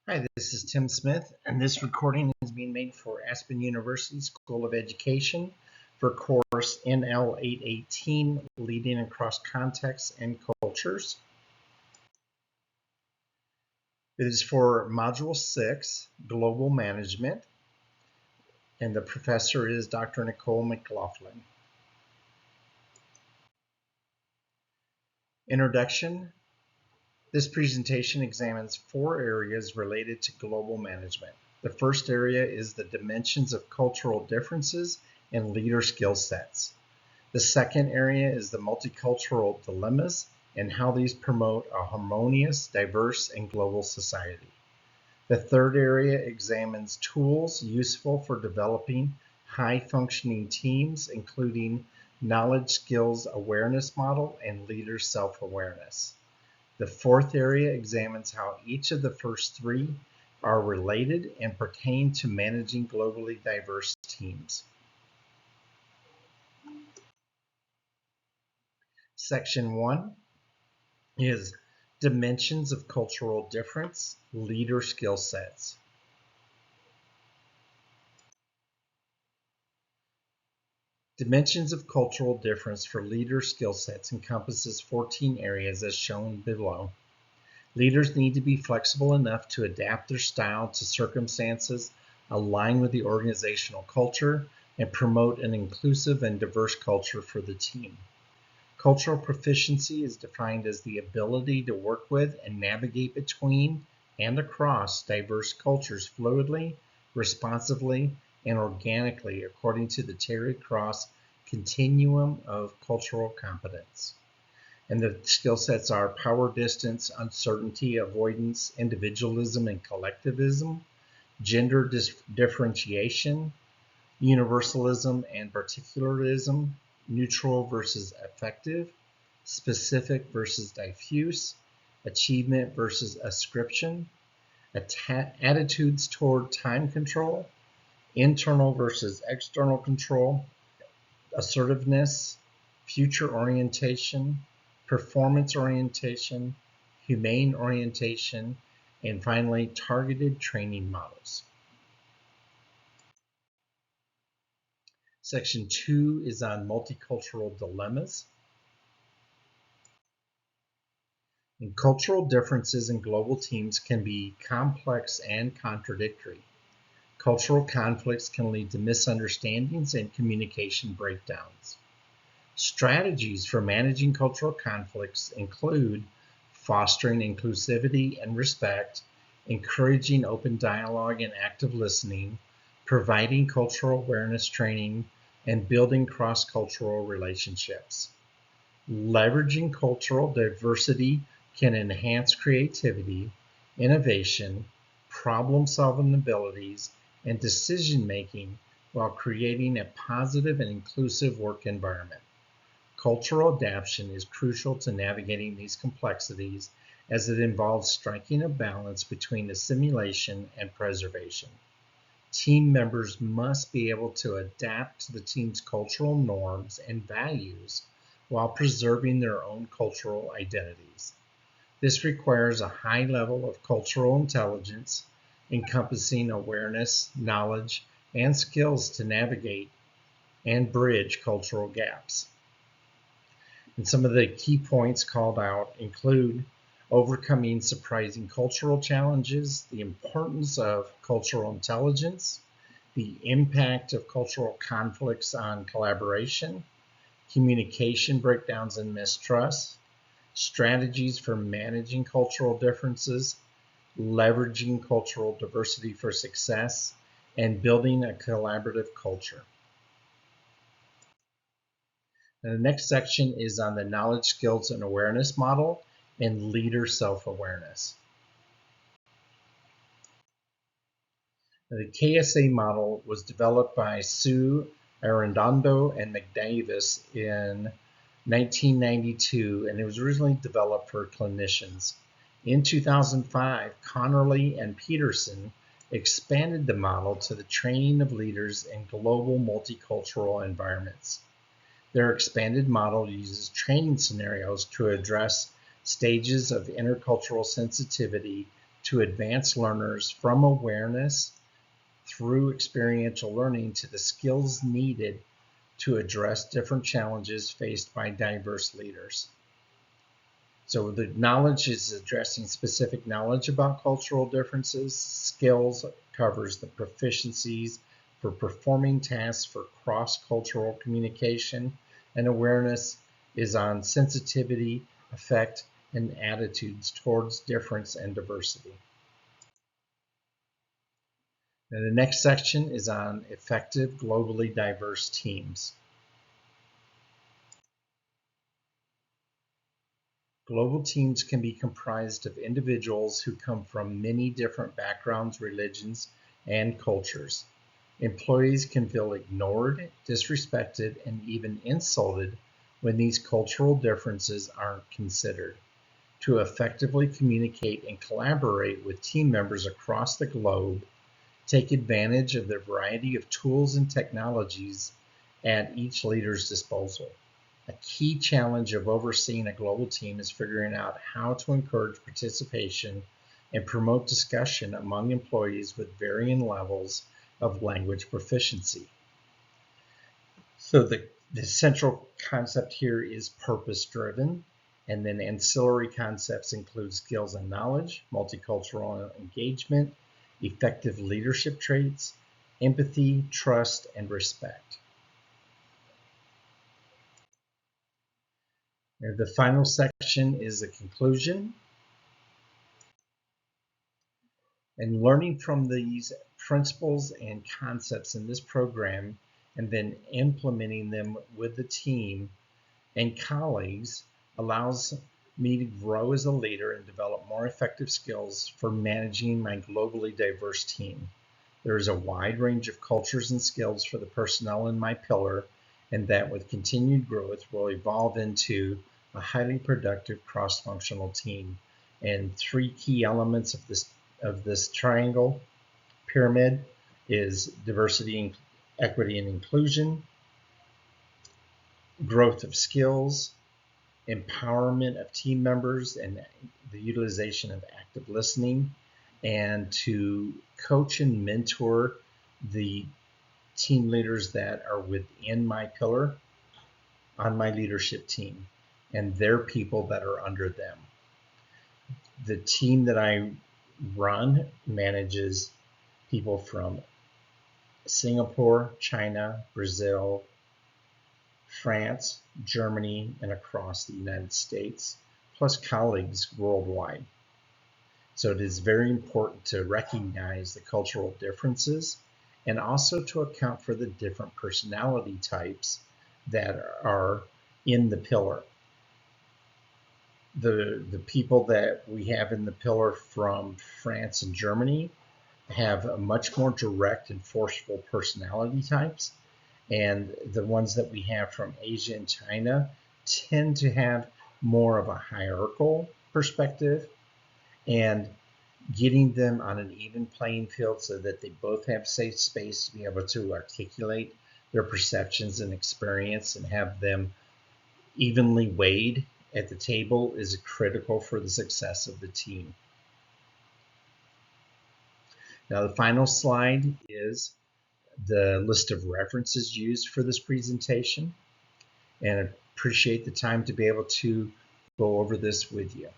Hi, this is Tim Smith, and this recording is being made for Aspen University School of Education for course NL 818, Leading Across Contexts and Cultures. It is for Module 6, Global Management, and the professor is Dr. Nicole McLaughlin. Introduction. This presentation examines 4 areas related to global management. The first area is the dimensions of cultural differences and leader skill sets. The second area is the multicultural dilemmas and how these promote a harmonious, diverse, and global society. The third area examines tools useful for developing high-functioning teams, including knowledge skills awareness model and leader self-awareness. The fourth area examines how each of the first 3 are related and pertain to managing globally diverse teams. Section 1 is dimensions of cultural difference, leader skill sets. Dimensions of cultural difference for leader skill sets encompasses 14 areas as shown below. Leaders need to be flexible enough to adapt their style to circumstances, align with the organizational culture, and promote an inclusive and diverse culture for the team. Cultural proficiency is defined as the ability to work with and navigate between and across diverse cultures fluidly, responsively, and organically according to the Terry Cross continuum of cultural competence. And the skill sets are power distance, uncertainty, avoidance, individualism and collectivism, gender differentiation, universalism and particularism, neutral versus effective, specific versus diffuse, achievement versus ascription, attitudes toward time control, internal versus external control, assertiveness, future orientation, performance orientation, humane orientation, and finally, targeted training models. Section 2 is on multicultural dilemmas. And cultural differences in global teams can be complex and contradictory. Cultural conflicts can lead to misunderstandings and communication breakdowns. Strategies for managing cultural conflicts include fostering inclusivity and respect, encouraging open dialogue and active listening, providing cultural awareness training, and building cross-cultural relationships. Leveraging cultural diversity can enhance creativity, innovation, problem-solving abilities, and decision-making while creating a positive and inclusive work environment. Cultural adaptation is crucial to navigating these complexities as it involves striking a balance between assimilation and preservation. Team members must be able to adapt to the team's cultural norms and values while preserving their own cultural identities. This requires a high level of cultural intelligence, encompassing awareness, knowledge, and skills to navigate and bridge cultural gaps. And some of the key points called out include overcoming surprising cultural challenges, the importance of cultural intelligence, the impact of cultural conflicts on collaboration, communication breakdowns and mistrust, strategies for managing cultural differences, leveraging cultural diversity for success, and building a collaborative culture. And the next section is on the knowledge, skills, and awareness model and leader self-awareness. The KSA model was developed by Sue Arredondo and McDavis in 1992, and it was originally developed for clinicians. In 2005, Connerly and Peterson expanded the model to the training of leaders in global multicultural environments. Their expanded model uses training scenarios to address stages of intercultural sensitivity to advance learners from awareness through experiential learning to the skills needed to address different challenges faced by diverse leaders. So the knowledge is addressing specific knowledge about cultural differences. Skills covers the proficiencies for performing tasks for cross-cultural communication, and awareness is on sensitivity, affect, and attitudes towards difference and diversity. Now, the next section is on effective globally diverse teams. Global teams can be comprised of individuals who come from many different backgrounds, religions, and cultures. Employees can feel ignored, disrespected, and even insulted when these cultural differences aren't considered. To effectively communicate and collaborate with team members across the globe, take advantage of the variety of tools and technologies at each leader's disposal. A key challenge of overseeing a global team is figuring out how to encourage participation and promote discussion among employees with varying levels of language proficiency. So the central concept here is purpose-driven, and then ancillary concepts include skills and knowledge, multicultural engagement, effective leadership traits, empathy, trust, and respect. And the final section is a conclusion. And learning from these principles and concepts in this program and then implementing them with the team and colleagues allows me to grow as a leader and develop more effective skills for managing my globally diverse team. There is a wide range of cultures and skills for the personnel in my pillar, and that with continued growth will evolve into a highly productive cross-functional team. And three key elements of this triangle pyramid is diversity, equity, and inclusion, growth of skills, empowerment of team members, and the utilization of active listening, and to coach and mentor the team leaders that are within my pillar on my leadership team and their people that are under them. The team that I run manages people from Singapore, China, Brazil, France, Germany, and across the United States, plus colleagues worldwide. So it is very important to recognize the cultural differences and also to account for the different personality types that are in the pillar. The people that we have in the pillar from France and Germany have a much more direct and forceful personality types, and the ones that we have from Asia and China tend to have more of a hierarchical perspective, and getting them on an even playing field so that they both have safe space to be able to articulate their perceptions and experience and have them evenly weighed at the table is critical for the success of the team. Now, the final slide is the list of references used for this presentation, and I appreciate the time to be able to go over this with you.